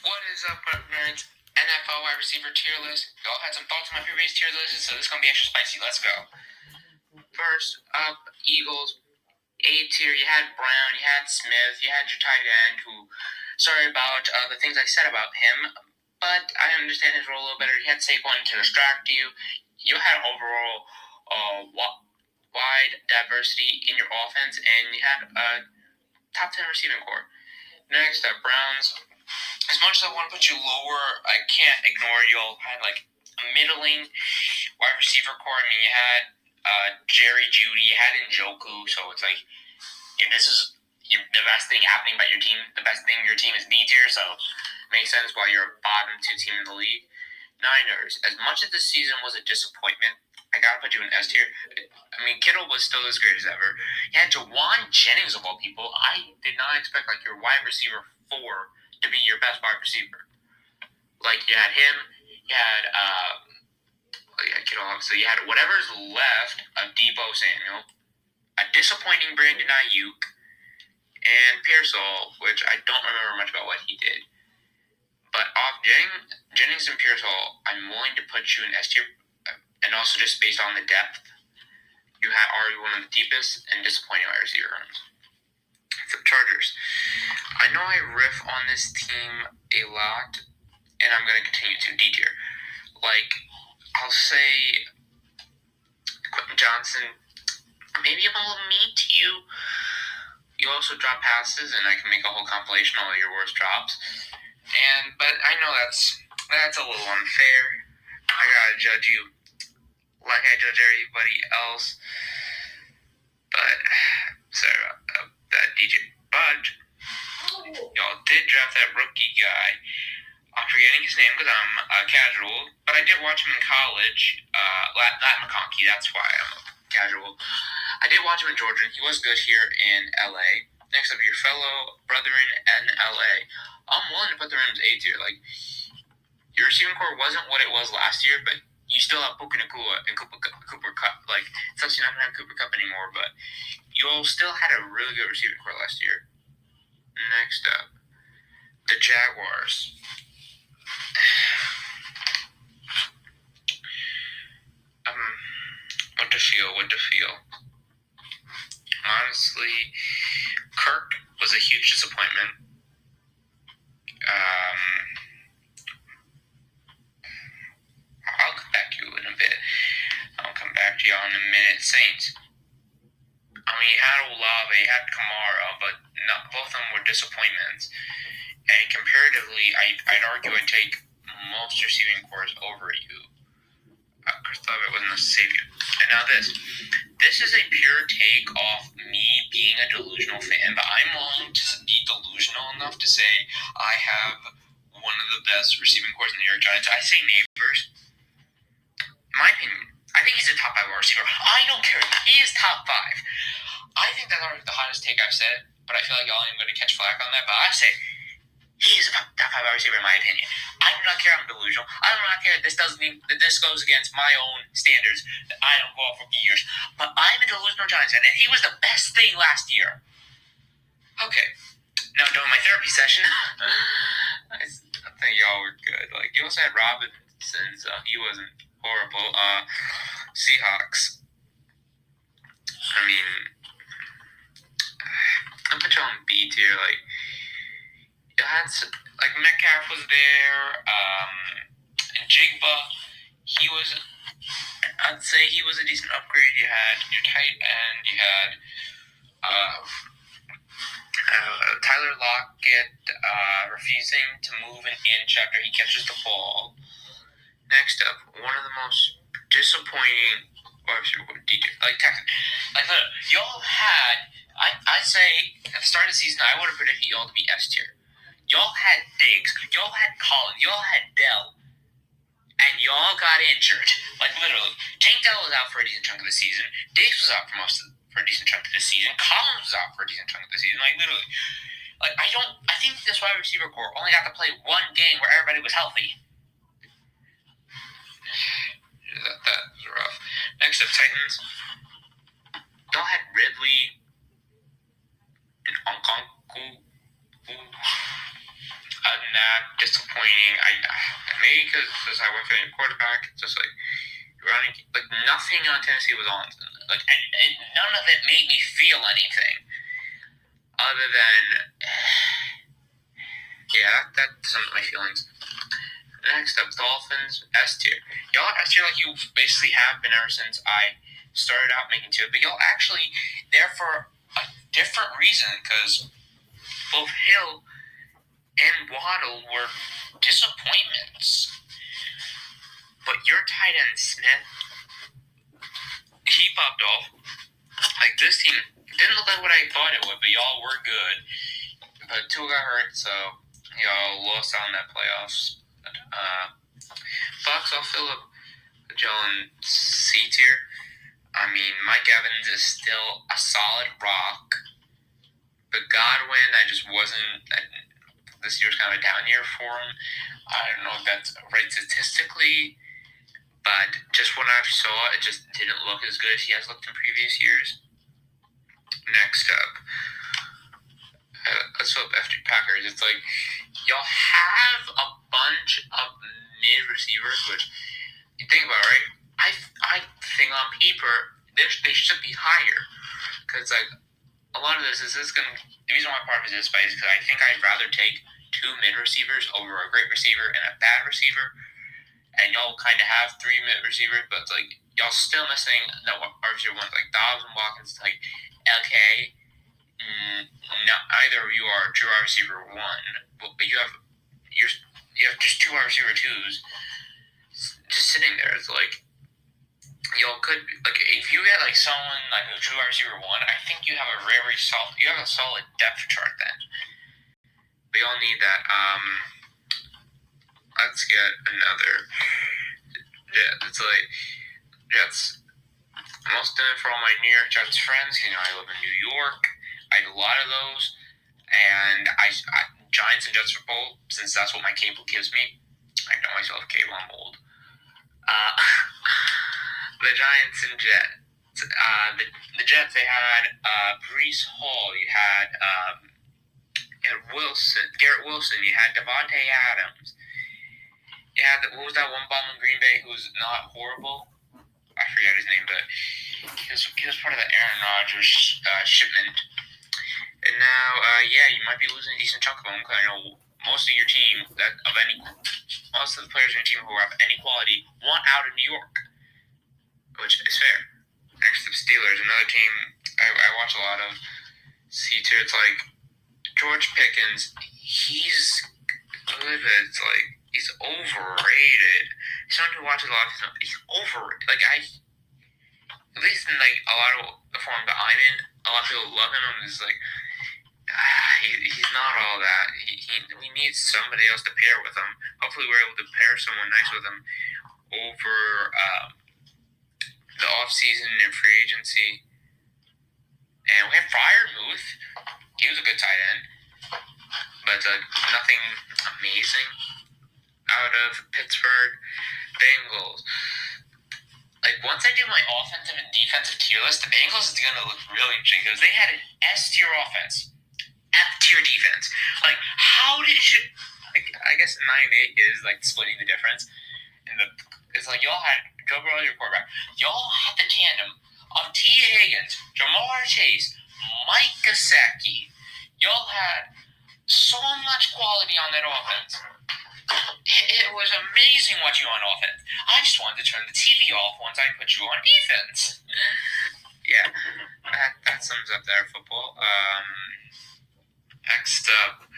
What is up, nerds? NFL wide receiver tier list. Y'all had some thoughts on my previous tier list, so this is going to be extra spicy. Let's go. First up, Eagles. A tier, you had Brown, you had Smith, you had your tight end, who, sorry about the things I said about him, but I understand his role a little better. You had Saquon to distract you. You had overall wide diversity in your offense, and you had a top 10 receiving core. Next up, Browns. As much as I want to put you lower, I can't ignore y'all had like a middling wide receiver core. I mean, you had Jerry Jeudy, you had Njoku, so it's like, if this is the best thing happening about your team, the best thing your team is B tier, so it makes sense why you're a bottom 2 team in the league. Niners, as much as this season was a disappointment, I gotta put you in S tier. I mean, Kittle was still as great as ever. You had Jawan Jennings of all people. I did not expect like your wide receiver 4 to be your best wide receiver. Like, you had him, you had Kittle, obviously. You had whatever's left of Deebo Samuel, a disappointing Brandon Ayuk, and Pearsall, which I don't remember much about what he did. But off Jennings and Pearsall, I'm willing to put you in S tier, and also just based on the depth, you had already one of the deepest and disappointing wide receiver runs. For the Chargers, I know I riff on this team a lot, and I'm going to continue to D tier. Like, I'll say Quentin Johnson, maybe I'm a little mean to you. You also drop passes, and I can make a whole compilation of all your worst drops. But I know that's a little unfair. I gotta judge you like I judge everybody else. But sorry about that, DJ. But y'all did draft that rookie guy. I'm forgetting his name because I'm casual, but I did watch him in college. Lat McConkey, that's why I'm casual. I did watch him in Georgia. He was good here in LA. Next up, your fellow brethren in LA. I'm willing to put them in A tier. Like, your receiving core wasn't what it was last year, but you still have Puka Nacua and Cooper Kupp. Like, it's obviously not going to have Cooper Kupp anymore, but you all still had a really good receiving core last year. Next up, the Jaguars. What to feel. Honestly, Kirk was a huge disappointment. I'll come back to you in a bit. I'll come back to y'all in a minute. Saints. I mean, you had Olave, you had Kamara, but both of them were disappointments. And comparatively, I'd argue I'd take most receiving cores over you. Chris Olave wasn't a savior. And now this is a pure take off me being a delusional fan, but I'm willing to be delusional enough to say I have one of the best receiving cores in the New York Giants. I say Neighbors. In my opinion, I think he's a top 5 wide receiver. I don't care. He is top 5. I think that's already the hottest take I've said, but I feel like y'all ain't going to catch flack on that. But I say he is a top 5 wide receiver in my opinion. I do not care I'm delusional. I do not care that this goes against my own standards, that I don't go off rookie years. But I'm a delusional Giants fan, and he was the best thing last year. Okay. Now doing my therapy session, I think y'all were good. Like, you also had Robinson, so he wasn't horrible. Seahawks. I mean, I'll put you on B tier. Like, you had like Metcalf was there, and Jigba. I'd say he was a decent upgrade. You had your tight end. You had Tyler Lockett refusing to move an inch after he catches the ball. Next up, one of the most disappointing, Texans. Like, look, y'all had, I'd say, at the start of the season, I would have predicted y'all to be S tier. Y'all had Diggs, y'all had Collins, y'all had Dell, and y'all got injured. Like, literally. Tank Dell was out for a decent chunk of the season. Diggs was out for a decent chunk of the season. Collins was out for a decent chunk of the season. Like, literally. Like, I think this wide receiver core only got to play one game where everybody was healthy. That was rough. Next up, Titans. Y'all had Ridley and Okonkwo. not disappointing. Maybe because I went for a quarterback, just like running, like nothing on Tennessee was on. Like and none of it made me feel anything other than yeah, that sums up my feelings. Next up, Dolphins S tier. Y'all S tier like you basically have been ever since I started out making tier, but y'all actually there for a different reason because both Hill and Waddle were disappointments. But your tight end Smith, he popped off. Like this team didn't look like what I thought it would, but y'all were good. But Tua got hurt, so y'all lost out in that playoffs. Bucks, I'll fill up y'all in C tier. I mean, Mike Evans is still a solid rock, but Godwin, I just wasn't. This year's kind of a down year for him. I don't know if that's right statistically, but just when I saw it, just didn't look as good as he has looked in previous years. Next up, let's flip after Packers. It's like y'all have a bunch of mid receivers, which you think about, right? I think on paper they should be higher because like a lot of this is going to. The reason why part of it is because I think I'd rather take two mid receivers over a great receiver and a bad receiver, and y'all kind of have three mid receivers, but it's like y'all still missing the receiver ones like Dobbs and Watkins, like LK. Either of you are true wide receiver one, but you have just two wide receiver twos just sitting there. It's like y'all could like if you get like someone like a true wide receiver one, I think you have a solid depth chart then. We all need that. Let's get another. Yeah, it's like Jets. I'm also doing it for all my New York Jets friends. You know, I live in New York. I had a lot of those, and I Giants and Jets for both, since that's what my cable gives me. I know myself, cable, I'm old. The Giants and Jets. The Jets, they had Breece Hall. You had Garrett Wilson. You had Devontae Adams. You had what was that one bomb in Green Bay who was not horrible? I forget his name, but he was part of the Aaron Rodgers shipment. And now, you might be losing a decent chunk of them because I know most of your team most of the players in your team who have any quality want out of New York, which is fair. Next to the Steelers, another team I watch a lot of. See, too, it's like George Pickens. He's good, but it's like he's overrated. Someone who watches a lot of stuff, he's overrated. Like at least in like a lot of the form that I'm in, a lot of people love him. I'm just like. He's not all that. We need somebody else to pair with him. Hopefully, we're able to pair someone nice with him over the off season and free agency. And we have Freiermuth. He was a good tight end, but nothing amazing out of Pittsburgh Bengals. Like once I do my offensive and defensive tier list, the Bengals is gonna look really interesting because they had an S tier offense. F-tier defense. Like, how did it... Like, I guess 9-8 is, like, splitting the difference. It's like, y'all had Joe Burrow, your quarterback. Y'all had the tandem of T. Higgins, Jamar Chase, Mike Gesicki. Y'all had so much quality on that offense. It was amazing watching you on offense. I just wanted to turn the TV off once I put you on defense. Yeah, that sums up their football. Next up,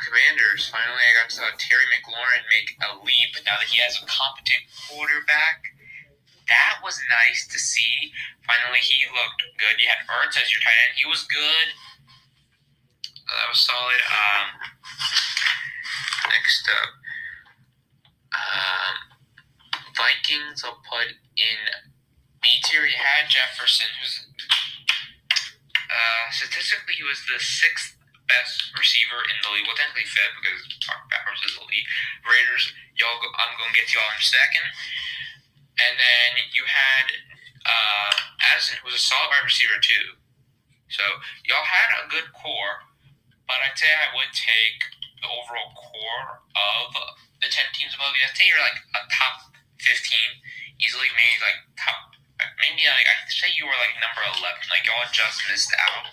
Commanders. Finally, I got to saw Terry McLaurin make a leap now that he has a competent quarterback. That was nice to see. Finally, he looked good. You had Ertz as your tight end. He was good. That was solid. Next up, Vikings. I'll put in B tier. You had Jefferson, who's statistically, he was the 6th best receiver in the league. Well, technically 5th because Packers is elite. Raiders, I'm going to get to y'all in a second. And then you had Addison, who was a solid wide receiver too. So y'all had a good core, but I'd say I would take the overall core of the 10 teams above you. I'd say you're like a top 15 easily, maybe like top. Maybe like I'd say you were like number 11. Like y'all just missed out.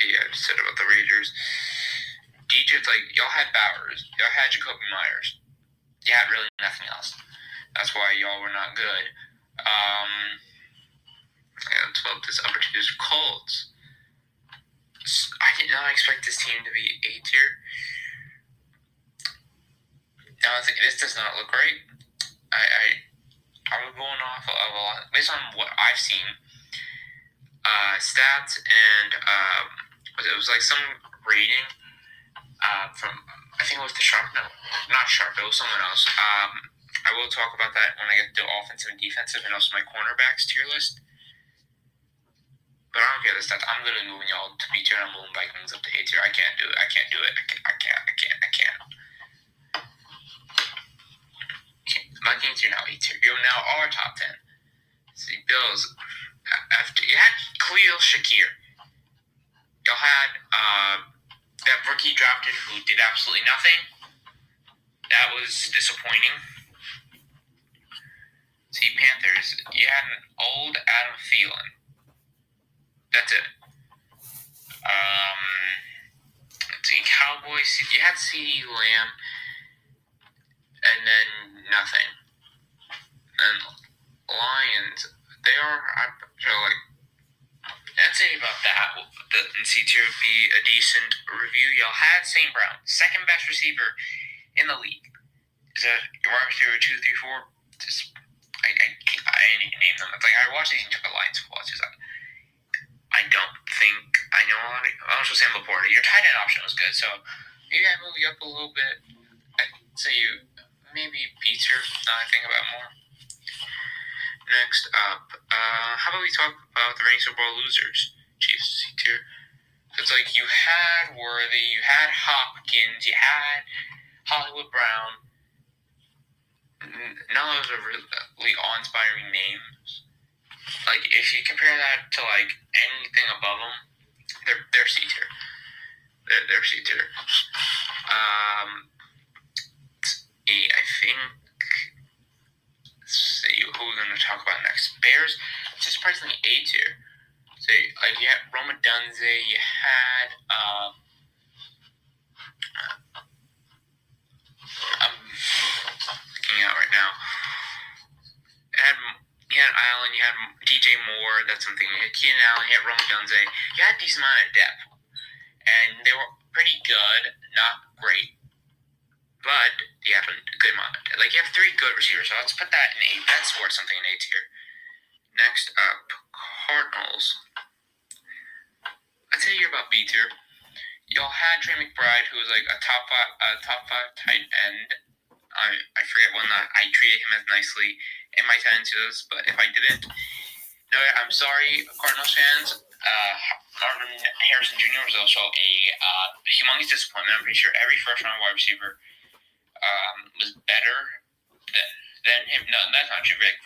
Yeah, I said about the Rangers. Detroit, like y'all had Bowers, y'all had Jacoby Myers. You had really nothing else. That's why y'all were not good. Let's about this upper tier. Colts. I did not expect this team to be A tier. Now I think this does not look right. I'm going off of a lot based on what I've seen. Stats and it was like some rating from I think it was the Sharp. No, not Sharp. It was someone else. I will talk about that when I get to offensive and defensive and also my cornerbacks tier list. But I don't care the stats. I'm literally moving y'all to B tier and I'm moving Vikings up to A tier. I can't do it. I can't. Vikings, you're now A tier. You're now our top 10. See, Bills. After you had Khalil Shakir. Y'all had that rookie drafted who did absolutely nothing. That was disappointing. See, Panthers, you had an old Adam Thielen. That's it. Let's see, Cowboys, you had CeeDee Lamb, and then nothing. And Lions, they are, like, I'd say about that. The C tier would be a decent review. Y'all had St. Brown, second best receiver in the league. Is that your wide receiver 2, 3, 4? Just I didn't even name them. It's like I watched these and took a Lions football. It's just like I don't think I know a lot of. I also Sam Laporta. Your tight end option was good, so maybe I move you up a little bit. I'd say you maybe B tier. Now I think about more. Next up, how about we talk about the reigning Super Bowl losers? Chiefs C tier. It's like you had Worthy, you had Hopkins, you had Hollywood Brown. None of those are really awe-inspiring names. Like if you compare that to like anything above them, they're C tier. They're C tier. I think. Let's see who we're gonna talk about next. Bears, just surprisingly A tier. So like you had Roma Dunze, you had I'm looking out right now. You had Allen, you had DJ Moore, that's something. You had Keenan Allen, you had Roma Dunze. You had a decent amount of depth. And they were pretty good, not great. But you have a good amount. Like you have 3 good receivers, so let's put that in A. That's worth something in A tier. Next up, Cardinals. I'd say you're about B tier. Y'all had Trey McBride, who was like a top five tight end. I forget when I treated him as nicely in my sentences, but if I didn't, no, I'm sorry, Cardinals fans. Marvin Harrison Jr. was also a humongous disappointment. I'm pretty sure every first-round wide receiver was better than him. No, that's not true. Like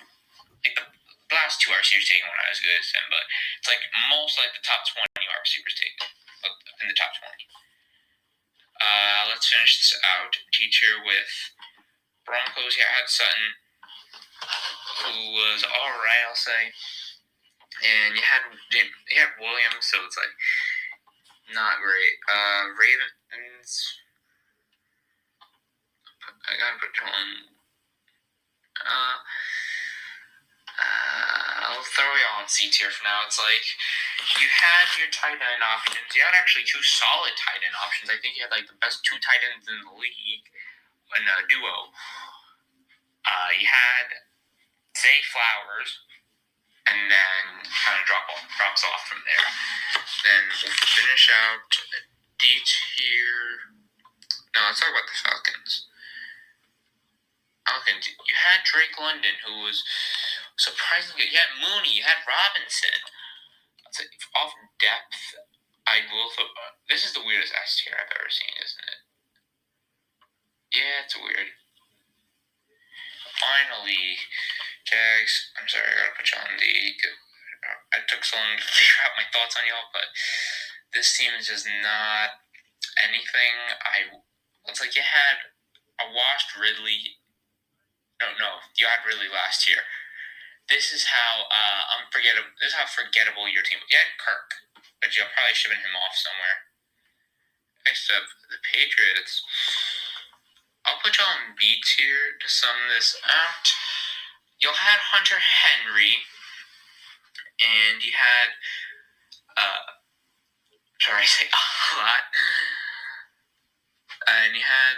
the last 2 wide receivers taken were not as good as him, but it's like most like the top 20 wide receivers taken in the top 20. Let's finish this out. Teacher with Broncos. Yeah, I had Sutton, who was alright, I'll say. And you had Williams, so it's like not great. Ravens. I gotta put on. I'll throw you on C tier for now. It's like you had your tight end options. You had actually 2 solid tight end options. I think you had like the best 2 tight ends in the league in a duo. You had Zay Flowers, and then kind of drops off from there. Then we'll finish out D tier. No, let's talk about the Falcons. You had Drake London, who was surprisingly good. You had Mooney, you had Robinson. It's like, off depth, I will. This is the weirdest S tier I've ever seen, isn't it? Yeah, it's weird. Finally, Jags. I'm sorry, I gotta put you on I took so long to figure out my thoughts on y'all, but this team is just not anything. It's like you had a washed Ridley. No, you had Ridley last year. This is how unforgettable. This is how forgettable your team. You had Kirk, but you probably shipping him off somewhere. Next up, the Patriots. I'll put y'all in B tier to sum this out. Y'all had Hunter Henry, and you had, sorry, I say a lot, and you had,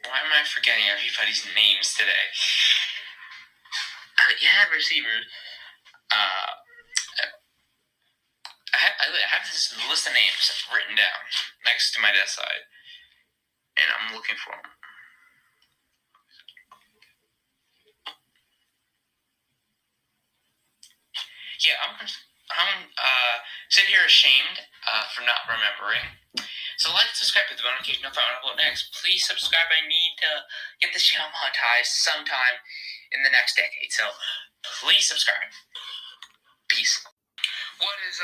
why am I forgetting everybody's names today? You had receivers, I have this list of names written down next to my desk side, and I'm looking for them. Yeah, I'm sit here ashamed for not remembering. So like, subscribe to the notification if I want to upload next. Please subscribe. I need to get this channel monetized sometime in the next decade. So please subscribe. Peace. What is up?